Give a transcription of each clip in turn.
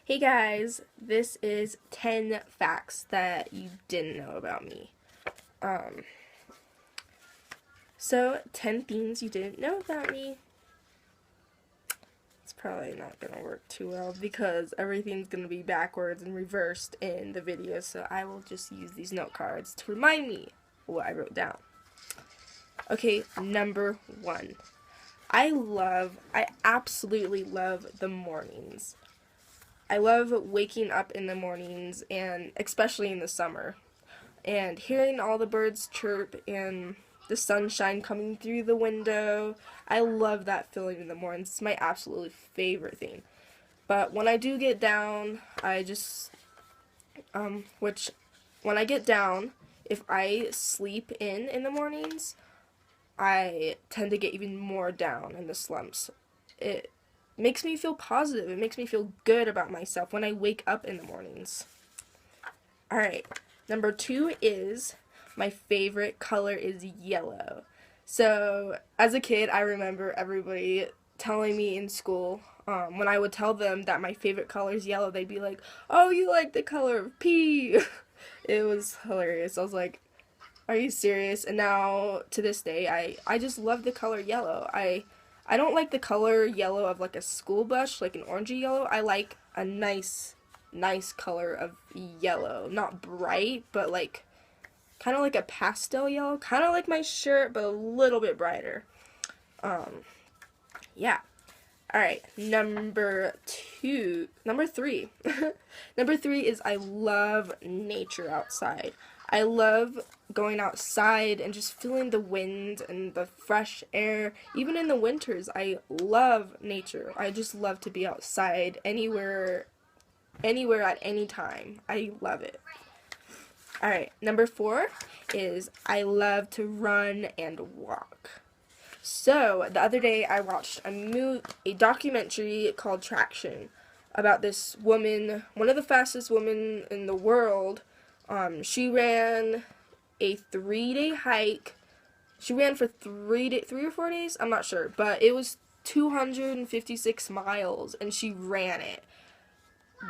Hey guys, this is 10 facts that you didn't know about me. Um, so 10 things you didn't know about me. It's probably not gonna work too well because everything's gonna be backwards and reversed in the video, so I will just use these note cards to remind me what I wrote down. Okay, number one. I absolutely love the mornings. I love waking up in the mornings, and especially in the summer, and hearing all the birds chirp and the sunshine coming through the window. I love that feeling in the mornings. It's my absolutely favorite thing. But when I do get down, which when I get down, if I sleep in the mornings, I tend to get even more down in the slumps. It makes me feel positive. It makes me feel good about myself when I wake up in the mornings. Alright, number two is my favorite color is yellow. So, as a kid, I remember everybody telling me in school, when I would tell them that my favorite color is yellow, they'd be like, "Oh, you like the color of pee." It was hilarious. I was like, "Are you serious?" And now, to this day, I just love the color yellow. I don't like the color yellow of like a school bus, like an orangey yellow. I like a nice color of yellow. Not bright, but like kind of like a pastel yellow, kind of like my shirt, but a little bit brighter. Um, yeah. All right, number three. Number three is I love nature outside. I love going outside and just feeling the wind and the fresh air. Even in the winters, I love nature. I just love to be outside anywhere at any time. I love it. All right, number four is I love to run and walk. So, the other day I watched a documentary called Traction about this woman, one of the fastest women in the world. She ran a 3-day hike. She ran for 3 or 4 days, I'm not sure, but it was 256 miles and she ran it.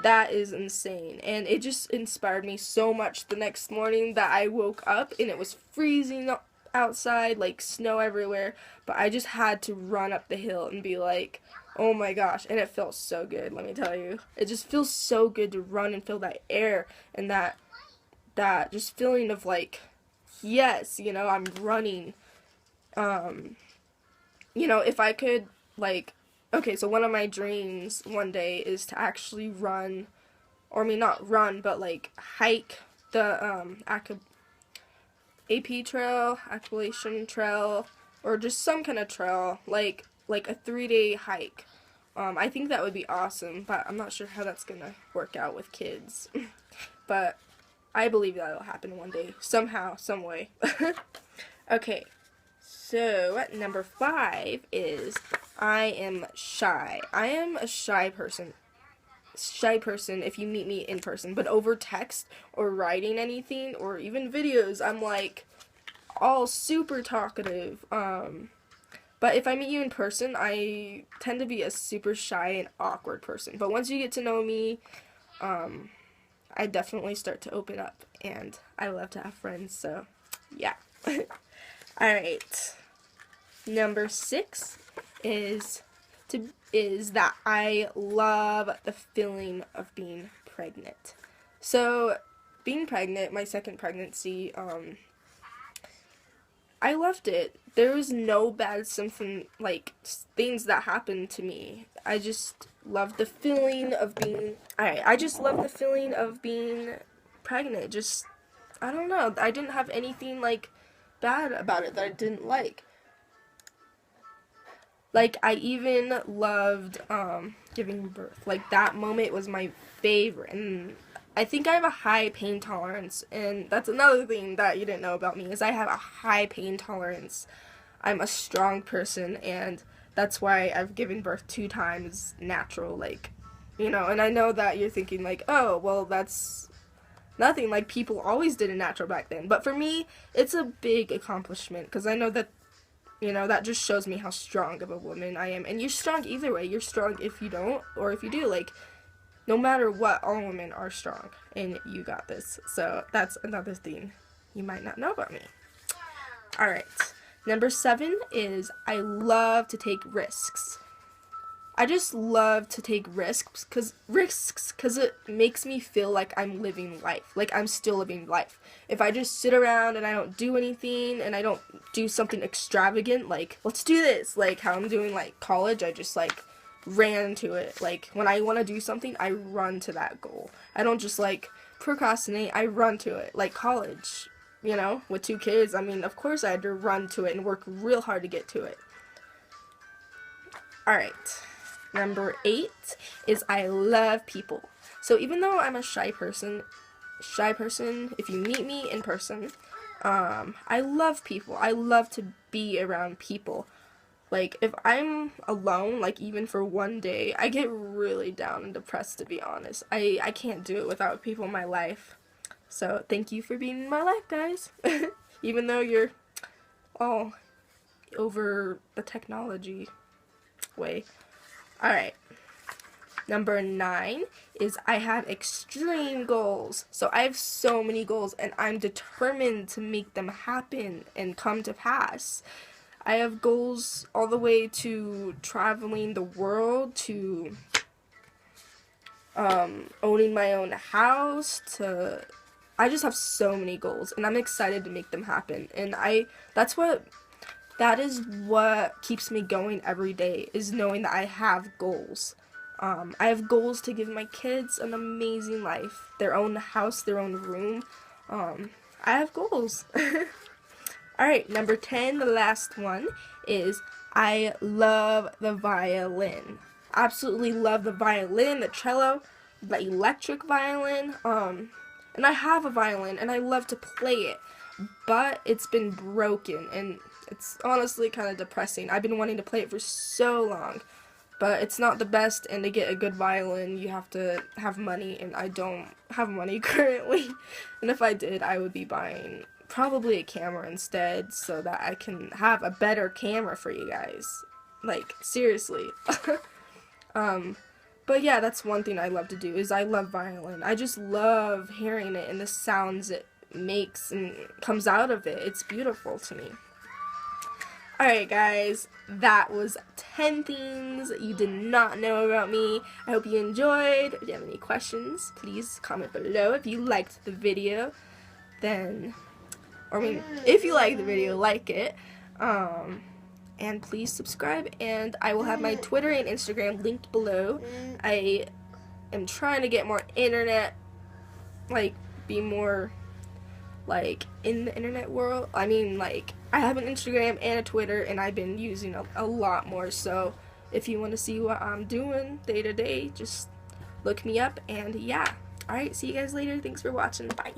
That is insane. And it just inspired me so much the next morning that I woke up and it was freezing outside, like snow everywhere. But I just had to run up the hill and be like, oh my gosh. And it felt so good, let me tell you. It just feels so good to run and feel that air and that just feeling of like, yes, I'm running. If I could, like, okay, so one of my dreams one day is to actually run, or I mean, not run, but like hike the AP trail, Appalachian Trail, or just some kind of trail, like a 3-day hike. I think that would be awesome, but I'm not sure how that's gonna work out with kids. But I believe that'll happen one day, somehow, some way. Okay, so number five is I am shy. I am a shy person. Shy person if you meet me in person, but over text or writing anything or even videos, I'm like all super talkative. But if I meet you in person, I tend to be a super shy and awkward person. But once you get to know me, I definitely start to open up, and I love to have friends, so yeah. Alright. Number six is that I love the feeling of being pregnant. So, being pregnant, my second pregnancy, I loved it. There was no bad symptom, like, things that happened to me. I just loved the feeling of being, I just loved the feeling of being pregnant. Just, I don't know, I didn't have anything, like, bad about it that I didn't like. Like, I even loved, giving birth. Like, that moment was my favorite, and I think I have a high pain tolerance, and that's another thing that you didn't know about me, is I have a high pain tolerance. I'm a strong person, and that's why I've given birth 2 times natural, like, and I know that you're thinking, like, oh, well, that's nothing, like, people always did it natural back then, but for me, it's a big accomplishment, because I know that, that just shows me how strong of a woman I am, and you're strong either way. You're strong if you don't, or if you do, like, no matter what, all women are strong, and you got this. So that's another thing you might not know about me. Alright, number 7 is I love to take risks. I just love to take risks because it makes me feel like I'm living life, like I'm still living life. If I just sit around and I don't do anything and I don't do something extravagant, like let's do this, like how I'm doing like college, I just like ran to it. Like when I want to do something, I run to that goal. I don't just like procrastinate, I run to it. Like college, you know, with 2 kids, I mean, of course I had to run to it and work real hard to get to it. Alright. Number 8 is I love people. So even though I'm a shy person, if you meet me in person, I love people. I love to be around people. Like, if I'm alone, like, even for one day, I get really down and depressed, to be honest. I can't do it without people in my life. So, thank you for being in my life, guys. Even though you're all over the technology way. Alright. Number 9 is I have extreme goals. So I have so many goals and I'm determined to make them happen and come to pass. I have goals all the way to traveling the world, to owning my own house, to I just have so many goals and I'm excited to make them happen. And that is what keeps me going every day, is knowing that I have goals. I have goals to give my kids an amazing life, their own house, their own room. I have goals. Alright, number 10, the last one, is I love the violin. Absolutely love the violin, the cello, the electric violin. And I have a violin and I love to play it, but it's been broken and it's honestly kind of depressing. I've been wanting to play it for so long, but it's not the best, and to get a good violin, you have to have money, and I don't have money currently. And if I did, I would be buying probably a camera instead so that I can have a better camera for you guys. Like, seriously. But yeah, that's one thing I love to do, is I love violin. I just love hearing it and the sounds it makes and comes out of it. It's beautiful to me. Alright guys, that was 10 things you did not know about me. I hope you enjoyed. If you have any questions, please comment below. If you liked the video, then, if you like the video, like it. And please subscribe, and I will have my Twitter and Instagram linked below. I am trying to get more internet, like, be more, like, in the internet world. I mean, like, I have an Instagram and a Twitter, and I've been using a lot more, so if you want to see what I'm doing day to day, just look me up, and yeah. Alright, see you guys later. Thanks for watching. Bye.